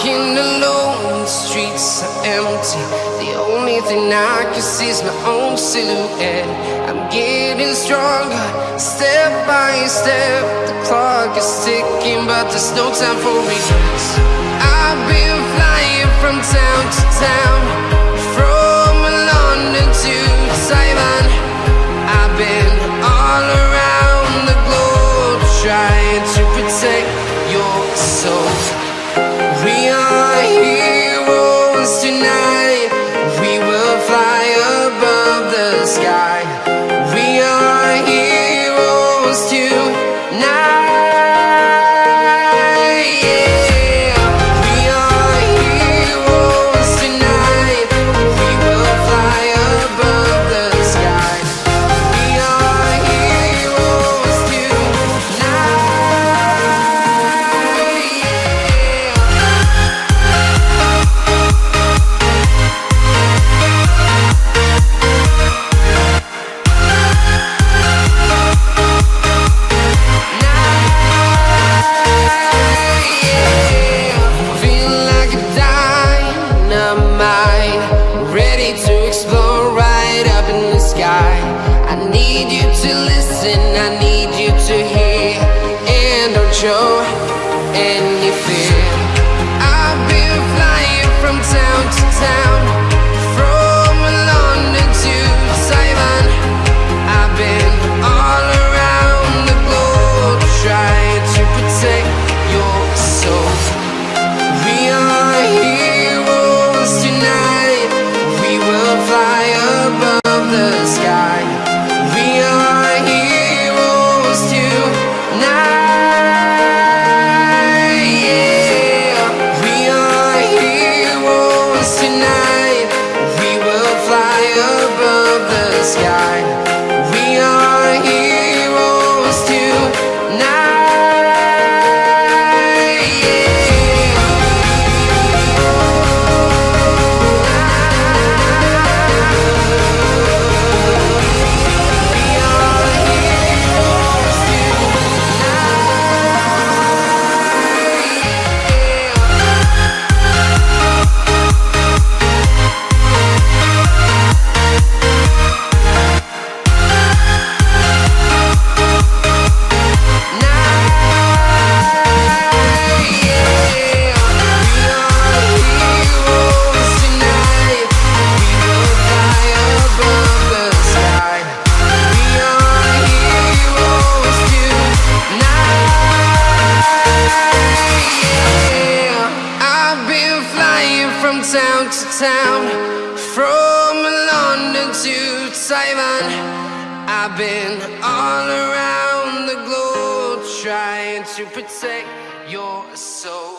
walking alone, the streets are empty. The only thing I can see is my own silhouette. I'm getting stronger, step by step. The clock is ticking, but there's no time for regrets. I've been flying from town to town, from London to Taiwan. I've been all around the globe, trying to protect your soul. We are heroes tonight. We will fly above the sky. We are heroes tonight. Yeah. We are heroes tonight. We will fly above the sky. We are heroes tonight. To explore right up in the sky. I need you to listen, I need you to hear, and don't show any fear. I've been flying from town to town, from London to Taiwan. I've been all around the globe, trying to protect your soul. We are heroes tonight. We will fly above the sky. We are heroes tonight. Yeah. We are heroes tonight. We will fly above the sky. We are heroes tonight. From town to town, from London to Taiwan. I've been all around the globe, trying to protect your soul.